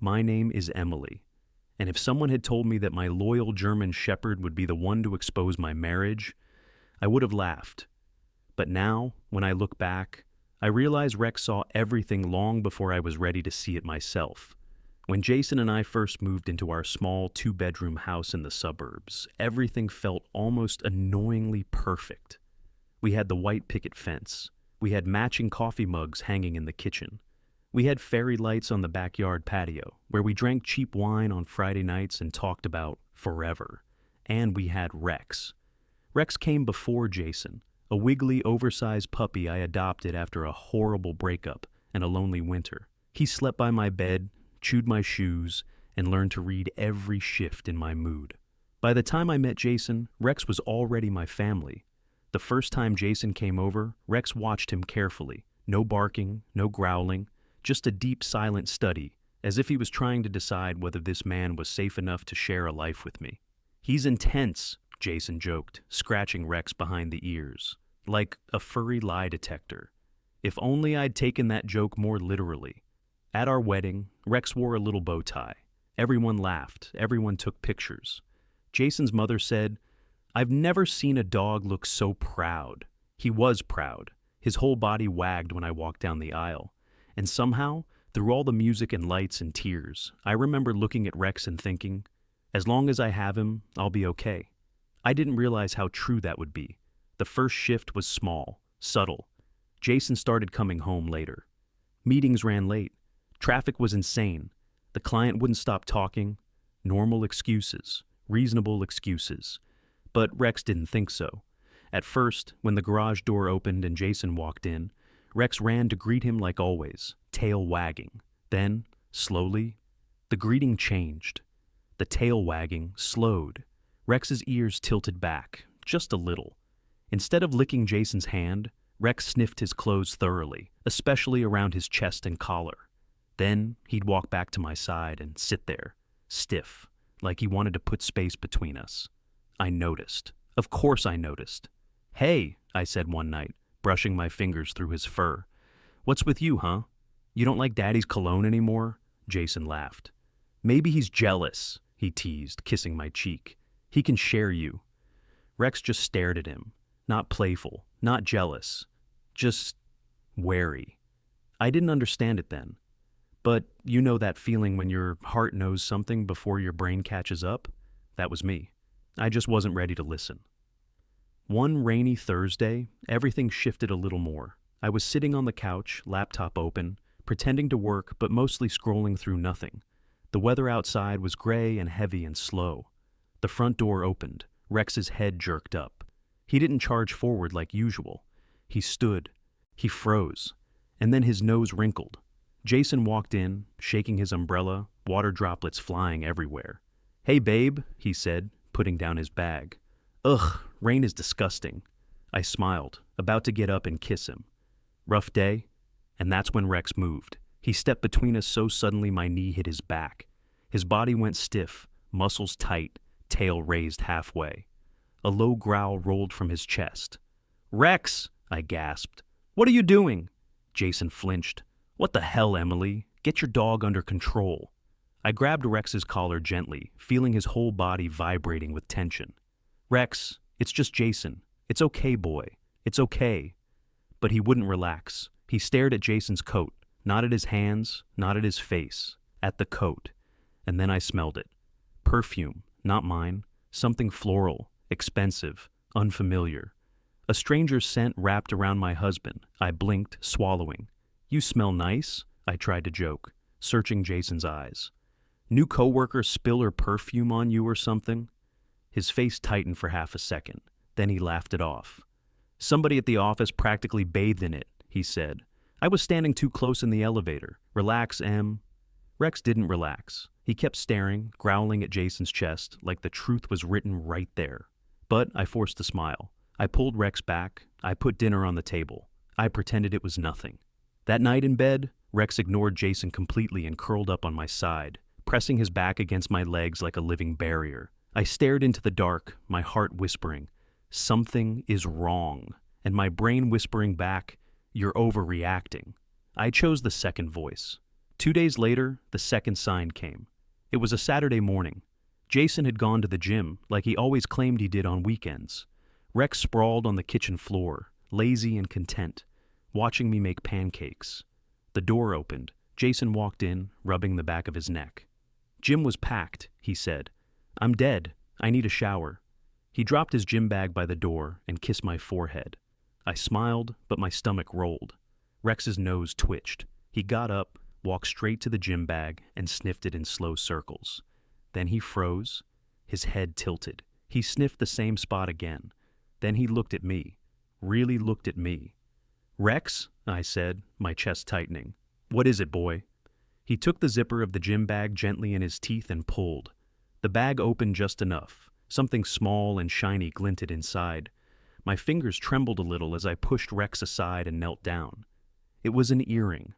My name is Emily, and if someone had told me that my loyal German shepherd would be the one to expose my marriage, I would have laughed. But now, when I look back, I realize Rex saw everything long before I was ready to see it myself. When Jason and I first moved into our small two-bedroom house in the suburbs, everything felt almost annoyingly perfect. We had the white picket fence. We had matching coffee mugs hanging in the kitchen. We had fairy lights on the backyard patio, where we drank cheap wine on Friday nights and talked about forever. And we had Rex. Rex came before Jason, a wiggly, oversized puppy I adopted after a horrible breakup and a lonely winter. He slept by my bed, chewed my shoes, and learned to read every shift in my mood. By the time I met Jason, Rex was already my family. The first time Jason came over, Rex watched him carefully. No barking, no growling, just a deep, silent study, as if he was trying to decide whether this man was safe enough to share a life with me. "He's intense," Jason joked, scratching Rex behind the ears, like a furry lie detector. If only I'd taken that joke more literally. At our wedding, Rex wore a little bow tie. Everyone laughed, everyone took pictures. Jason's mother said, "I've never seen a dog look so proud." He was proud. His whole body wagged when I walked down the aisle. And somehow, through all the music and lights and tears, I remember looking at Rex and thinking, as long as I have him, I'll be okay. I didn't realize how true that would be. The first shift was small, subtle. Jason started coming home later. Meetings ran late. Traffic was insane. The client wouldn't stop talking. Normal excuses, reasonable excuses. But Rex didn't think so. At first, when the garage door opened and Jason walked in, Rex ran to greet him like always, tail wagging. Then, slowly, the greeting changed. The tail wagging slowed. Rex's ears tilted back, just a little. Instead of licking Jason's hand, Rex sniffed his clothes thoroughly, especially around his chest and collar. Then he'd walk back to my side and sit there, stiff, like he wanted to put space between us. I noticed. Of course I noticed. "Hey," I said one night, brushing my fingers through his fur. "What's with you, huh? You don't like Daddy's cologne anymore?" Jason laughed. "Maybe he's jealous," he teased, kissing my cheek. "He can share you." Rex just stared at him, not playful, not jealous, just wary. I didn't understand it then. But you know that feeling when your heart knows something before your brain catches up? That was me. I just wasn't ready to listen. One rainy Thursday, everything shifted a little more. I was sitting on the couch, laptop open, pretending to work but mostly scrolling through nothing. The weather outside was gray and heavy and slow. The front door opened. Rex's head jerked up. He didn't charge forward like usual. He stood. He froze. And then his nose wrinkled. Jason walked in, shaking his umbrella, water droplets flying everywhere. "Hey, babe," he said, putting down his bag. "Ugh, rain is disgusting." I smiled, about to get up and kiss him. "Rough day?" And that's when Rex moved. He stepped between us so suddenly my knee hit his back. His body went stiff, muscles tight, tail raised halfway. A low growl rolled from his chest. "Rex!" I gasped. "What are you doing?" Jason flinched. "What the hell, Emily? Get your dog under control." I grabbed Rex's collar gently, feeling his whole body vibrating with tension. "Rex, it's just Jason. It's okay, boy. It's okay." But he wouldn't relax. He stared at Jason's coat, not at his hands, not at his face, at the coat. And then I smelled it. Perfume, not mine. Something floral, expensive, unfamiliar. A stranger's scent wrapped around my husband. I blinked, swallowing. "You smell nice," I tried to joke, searching Jason's eyes. "New coworker spill her perfume on you or something?" His face tightened for half a second. Then he laughed it off. "Somebody at the office practically bathed in it," he said. "I was standing too close in the elevator. Relax, Em." Rex didn't relax. He kept staring, growling at Jason's chest, like the truth was written right there. But I forced a smile. I pulled Rex back. I put dinner on the table. I pretended it was nothing. That night in bed, Rex ignored Jason completely and curled up on my side, pressing his back against my legs like a living barrier. I stared into the dark, my heart whispering, "Something is wrong," and my brain whispering back, "You're overreacting." I chose the second voice. 2 days later, the second sign came. It was a Saturday morning. Jason had gone to the gym like he always claimed he did on weekends. Rex sprawled on the kitchen floor, lazy and content, watching me make pancakes. The door opened. Jason walked in, rubbing the back of his neck. "Gym was packed," he said. "I'm dead. I need a shower." He dropped his gym bag by the door and kissed my forehead. I smiled, but my stomach rolled. Rex's nose twitched. He got up, walked straight to the gym bag, and sniffed it in slow circles. Then he froze. His head tilted. He sniffed the same spot again. Then he looked at me. Really looked at me. "Rex," I said, my chest tightening. "What is it, boy?" He took the zipper of the gym bag gently in his teeth and pulled. The bag opened just enough. Something small and shiny glinted inside. My fingers trembled a little as I pushed Rex aside and knelt down. It was an earring.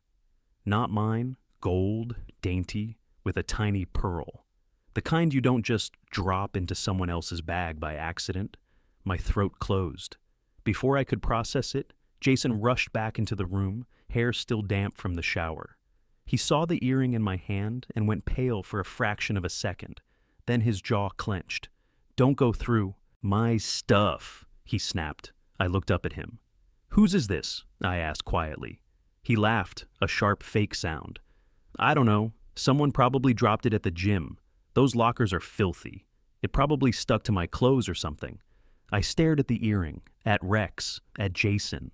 Not mine, gold, dainty, with a tiny pearl. The kind you don't just drop into someone else's bag by accident. My throat closed. Before I could process it, Jason rushed back into the room, hair still damp from the shower. He saw the earring in my hand and went pale for a fraction of a second. Then his jaw clenched. "Don't go through." "My stuff," he snapped. I looked up at him. "Whose is this?" I asked quietly. He laughed, a sharp fake sound. "I don't know. Someone probably dropped it at the gym. Those lockers are filthy. It probably stuck to my clothes or something." I stared at the earring, at Rex, at Jason.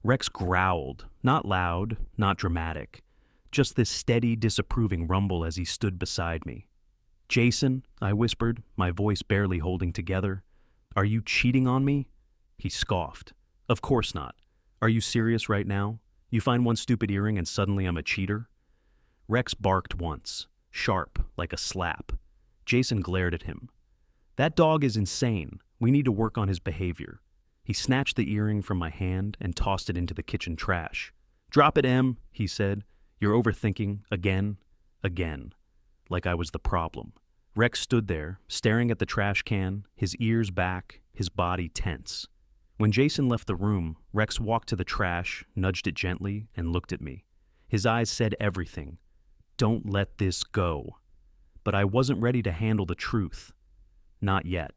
Rex growled, not loud, not dramatic. Just this steady, disapproving rumble as he stood beside me. "Jason," I whispered, my voice barely holding together, "are you cheating on me?" He scoffed. "Of course not. Are you serious right now? You find one stupid earring and suddenly I'm a cheater?" Rex barked once, sharp, like a slap. Jason glared at him. "That dog is insane. We need to work on his behavior." He snatched the earring from my hand and tossed it into the kitchen trash. "Drop it, Em," he said. "You're overthinking, again, again." Like I was the problem. Rex stood there, staring at the trash can, his ears back, his body tense. When Jason left the room, Rex walked to the trash, nudged it gently, and looked at me. His eyes said everything. "Don't let this go." But I wasn't ready to handle the truth. Not yet.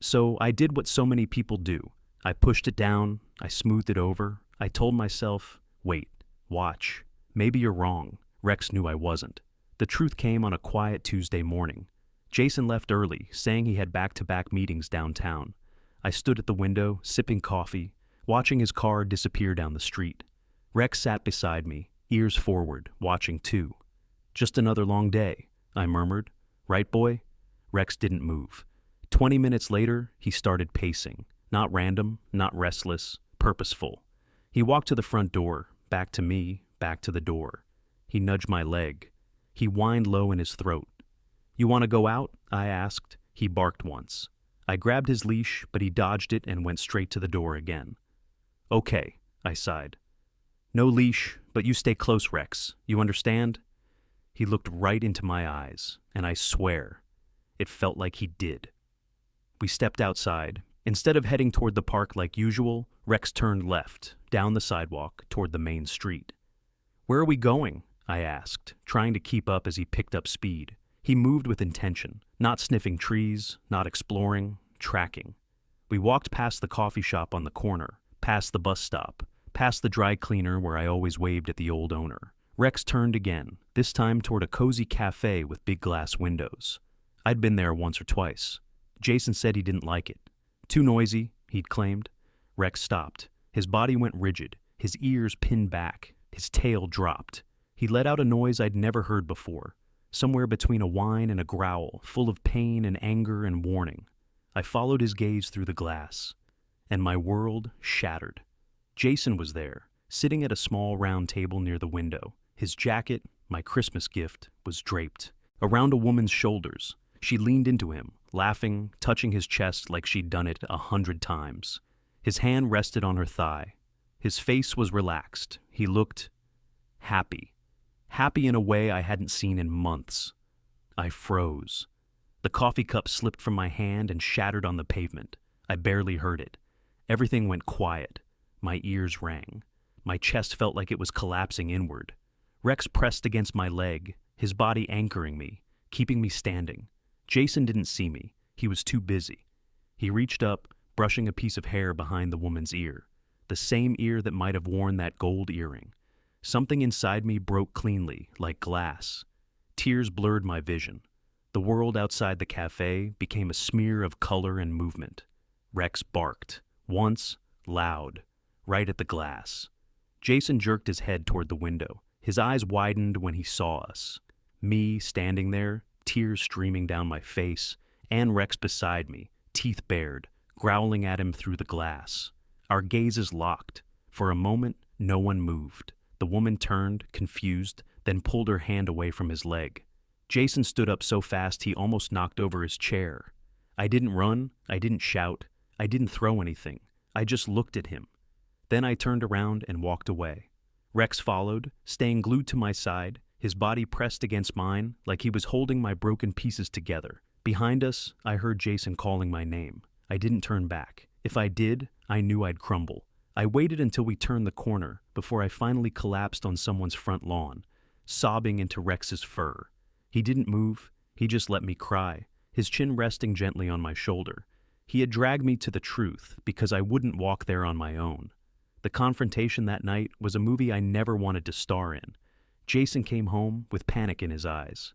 So I did what so many people do. I pushed it down, I smoothed it over, I told myself, "Wait, watch. Maybe you're wrong." Rex knew I wasn't. The truth came on a quiet Tuesday morning. Jason left early, saying he had back-to-back meetings downtown. I stood at the window, sipping coffee, watching his car disappear down the street. Rex sat beside me, ears forward, watching too. "Just another long day," I murmured. "Right, boy?" Rex didn't move. 20 minutes later, he started pacing. Not random, not restless, purposeful. He walked to the front door, back to me, back to the door. He nudged my leg. He whined low in his throat. "You want to go out?" I asked. He barked once. I grabbed his leash, but he dodged it and went straight to the door again. "Okay," I sighed. "No leash, but you stay close, Rex. You understand?" He looked right into my eyes, and I swear, it felt like he did. We stepped outside. Instead of heading toward the park like usual, Rex turned left, down the sidewalk, toward the main street. "Where are we going?" I asked, trying to keep up as he picked up speed. He moved with intention, not sniffing trees, not exploring, tracking. We walked past the coffee shop on the corner, past the bus stop, past the dry cleaner where I always waved at the old owner. Rex turned again, this time toward a cozy café with big glass windows. I'd been there once or twice. Jason said he didn't like it. Too noisy, he'd claimed. Rex stopped. His body went rigid, his ears pinned back, his tail dropped. He let out a noise I'd never heard before, somewhere between a whine and a growl, full of pain and anger and warning. I followed his gaze through the glass, and my world shattered. Jason was there, sitting at a small round table near the window. His jacket, my Christmas gift, was draped. Around a woman's shoulders, she leaned into him, laughing, touching his chest like she'd done it 100 times. His hand rested on her thigh. His face was relaxed. He looked happy. Happy in a way I hadn't seen in months. I froze. The coffee cup slipped from my hand and shattered on the pavement. I barely heard it. Everything went quiet. My ears rang. My chest felt like it was collapsing inward. Rex pressed against my leg, his body anchoring me, keeping me standing. Jason didn't see me. He was too busy. He reached up, brushing a piece of hair behind the woman's ear, the same ear that might have worn that gold earring. Something inside me broke cleanly, like glass. Tears blurred my vision. The world outside the cafe became a smear of color and movement. Rex barked, once, loud, right at the glass. Jason jerked his head toward the window. His eyes widened when he saw us. Me, standing there, tears streaming down my face, and Rex beside me, teeth bared, growling at him through the glass. Our gazes locked. For a moment, no one moved. The woman turned, confused, then pulled her hand away from his leg. Jason stood up so fast he almost knocked over his chair. I didn't run, I didn't shout, I didn't throw anything. I just looked at him. Then I turned around and walked away. Rex followed, staying glued to my side, his body pressed against mine like he was holding my broken pieces together. Behind us, I heard Jason calling my name. I didn't turn back. If I did, I knew I'd crumble. I waited until we turned the corner before I finally collapsed on someone's front lawn, sobbing into Rex's fur. He didn't move. He just let me cry, his chin resting gently on my shoulder. He had dragged me to the truth because I wouldn't walk there on my own. The confrontation that night was a movie I never wanted to star in. Jason came home with panic in his eyes.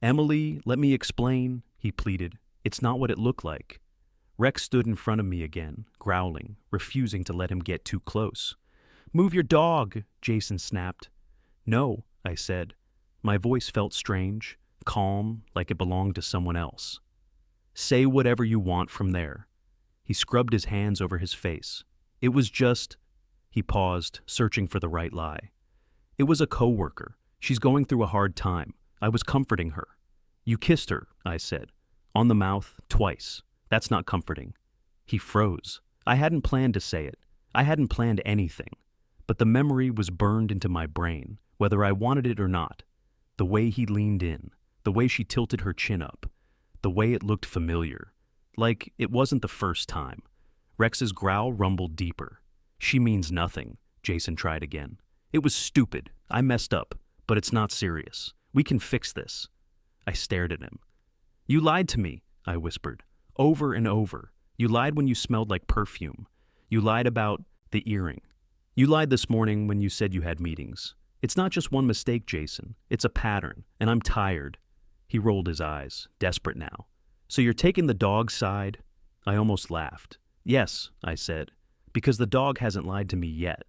"Emily, let me explain," he pleaded. "It's not what it looked like." Rex stood in front of me again, growling, refusing to let him get too close. "Move your dog," Jason snapped. "No," I said. My voice felt strange, calm, like it belonged to someone else. "Say whatever you want from there." He scrubbed his hands over his face. "It was just—" He paused, searching for the right lie. "It was a coworker. She's going through a hard time. I was comforting her." "You kissed her," I said. "On the mouth, twice. That's not comforting." He froze. I hadn't planned to say it. I hadn't planned anything. But the memory was burned into my brain, whether I wanted it or not. The way he leaned in, the way she tilted her chin up, the way it looked familiar. Like it wasn't the first time. Rex's growl rumbled deeper. "She means nothing," Jason tried again. "It was stupid. I messed up. But it's not serious. We can fix this." I stared at him. "You lied to me," I whispered. "Over and over. You lied when you smelled like perfume. You lied about the earring. You lied this morning when you said you had meetings. It's not just one mistake, Jason. It's a pattern, and I'm tired." He rolled his eyes, desperate now. "So you're taking the dog's side?" I almost laughed. "Yes," I said, "because the dog hasn't lied to me yet."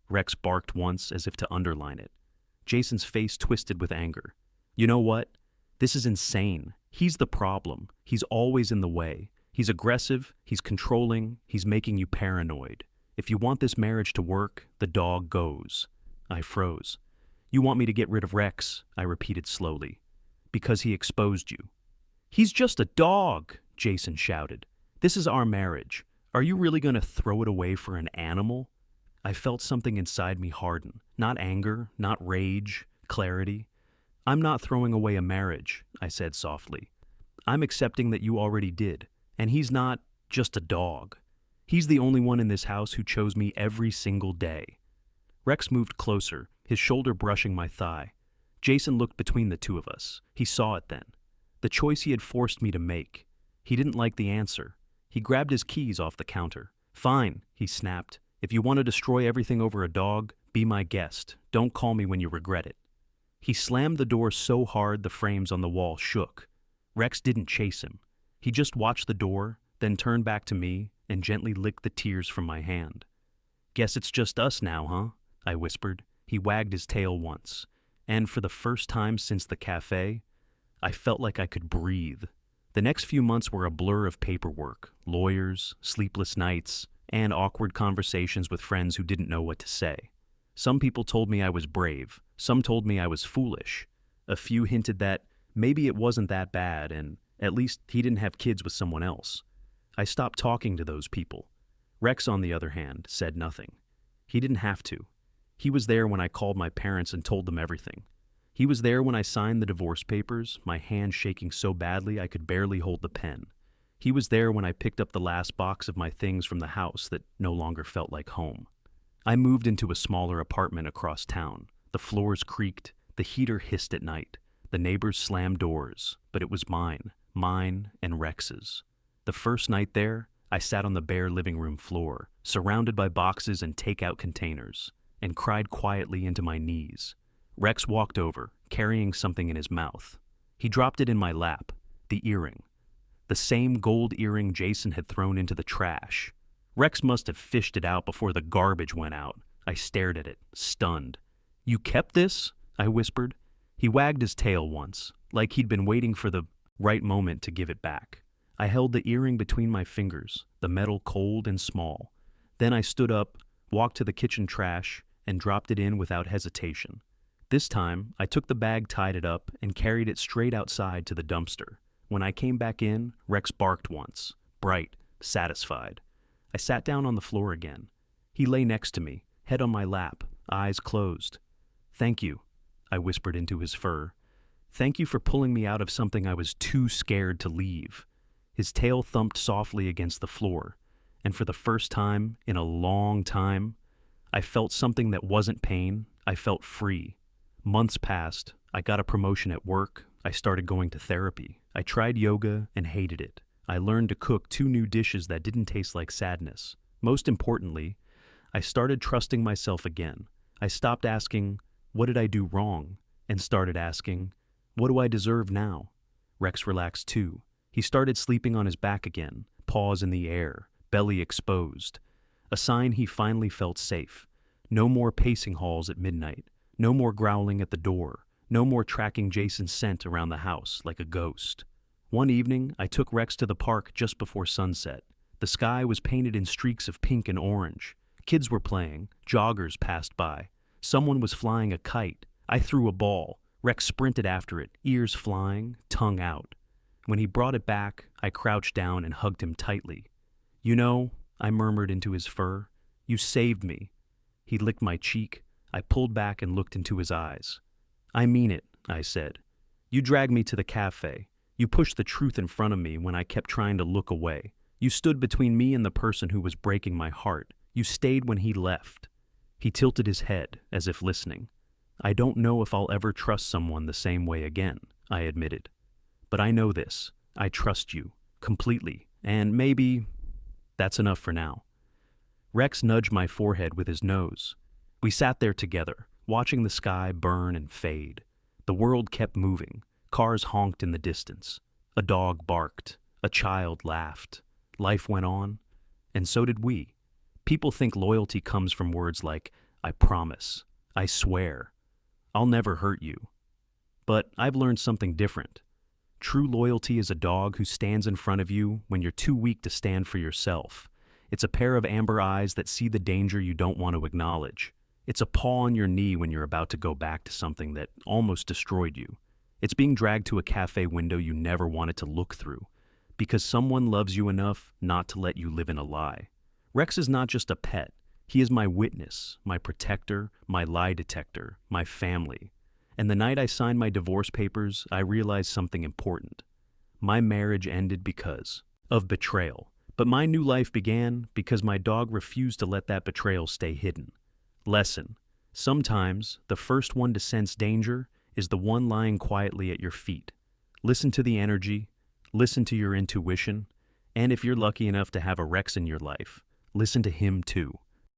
Rex barked once as if to underline it. Jason's face twisted with anger. "You know what? This is insane. He's the problem. He's always in the way. He's aggressive, he's controlling, he's making you paranoid. If you want this marriage to work, the dog goes." I froze. "You want me to get rid of Rex?" I repeated slowly. "Because he exposed you." "He's just a dog," Jason shouted. "This is our marriage. Are you really going to throw it away for an animal?" I felt something inside me harden. Not anger, not rage, clarity. "I'm not throwing away a marriage," I said softly. "I'm accepting that you already did, and he's not just a dog. He's the only one in this house who chose me every single day." Rex moved closer, his shoulder brushing my thigh. Jason looked between the two of us. He saw it then. The choice he had forced me to make. He didn't like the answer. He grabbed his keys off the counter. "Fine," he snapped. "If you want to destroy everything over a dog, be my guest. Don't call me when you regret it." He slammed the door so hard the frames on the wall shook. Rex didn't chase him. He just watched the door, then turned back to me and gently licked the tears from my hand. "Guess it's just us now, huh?" I whispered. He wagged his tail once, and for the first time since the cafe, I felt like I could breathe. The next few months were a blur of paperwork, lawyers, sleepless nights, and awkward conversations with friends who didn't know what to say. Some people told me I was brave. Some told me I was foolish. A few hinted that maybe it wasn't that bad and at least he didn't have kids with someone else. I stopped talking to those people. Rex, on the other hand, said nothing. He didn't have to. He was there when I called my parents and told them everything. He was there when I signed the divorce papers, my hand shaking so badly I could barely hold the pen. He was there when I picked up the last box of my things from the house that no longer felt like home. I moved into a smaller apartment across town. The floors creaked, the heater hissed at night. The neighbors slammed doors, but it was mine and Rex's. The first night there, I sat on the bare living room floor, surrounded by boxes and takeout containers, and cried quietly into my knees. Rex walked over, carrying something in his mouth. He dropped it in my lap, the earring. The same gold earring Jason had thrown into the trash. Rex must have fished it out before the garbage went out. I stared at it, stunned. "You kept this?" I whispered. He wagged his tail once, like he'd been waiting for the right moment to give it back. I held the earring between my fingers, the metal cold and small. Then I stood up, walked to the kitchen trash, and dropped it in without hesitation. This time, I took the bag, tied it up, and carried it straight outside to the dumpster. When I came back in, Rex barked once, bright, satisfied. I sat down on the floor again. He lay next to me, head on my lap, eyes closed. "Thank you," I whispered into his fur. "Thank you for pulling me out of something I was too scared to leave." His tail thumped softly against the floor, and for the first time in a long time, I felt something that wasn't pain. I felt free. Months passed. I got a promotion at work. I started going to therapy. I tried yoga and hated it. I learned to cook 2 new dishes that didn't taste like sadness. Most importantly, I started trusting myself again. I stopped asking, "What did I do wrong?" and started asking, "What do I deserve now?" Rex relaxed too. He started sleeping on his back again, paws in the air, belly exposed. A sign he finally felt safe. No more pacing halls at midnight. No more growling at the door. No more tracking Jason's scent around the house like a ghost. One evening, I took Rex to the park just before sunset. The sky was painted in streaks of pink and orange. Kids were playing. Joggers passed by. Someone was flying a kite. I threw a ball. Rex sprinted after it, ears flying, tongue out. When he brought it back, I crouched down and hugged him tightly. "You know," I murmured into his fur, "you saved me." He licked my cheek. I pulled back and looked into his eyes. "I mean it," I said. "You dragged me to the café. You pushed the truth in front of me when I kept trying to look away. You stood between me and the person who was breaking my heart. You stayed when he left." He tilted his head, as if listening. "I don't know if I'll ever trust someone the same way again," I admitted. "But I know this. I trust you, completely, and maybe that's enough for now." Rex nudged my forehead with his nose. We sat there together, watching the sky burn and fade. The world kept moving. Cars honked in the distance. A dog barked. A child laughed. Life went on, and so did we. People think loyalty comes from words like, "I promise," "I swear," "I'll never hurt you." But I've learned something different. True loyalty is a dog who stands in front of you when you're too weak to stand for yourself. It's a pair of amber eyes that see the danger you don't want to acknowledge. It's a paw on your knee when you're about to go back to something that almost destroyed you. It's being dragged to a cafe window you never wanted to look through, because someone loves you enough not to let you live in a lie. Rex is not just a pet. He is my witness, my protector, my lie detector, my family. And the night I signed my divorce papers, I realized something important. My marriage ended because of betrayal. But my new life began because my dog refused to let that betrayal stay hidden. Lesson: sometimes the first one to sense danger is the one lying quietly at your feet. Listen to the energy, listen to your intuition, and if you're lucky enough to have a Rex in your life, listen to him too.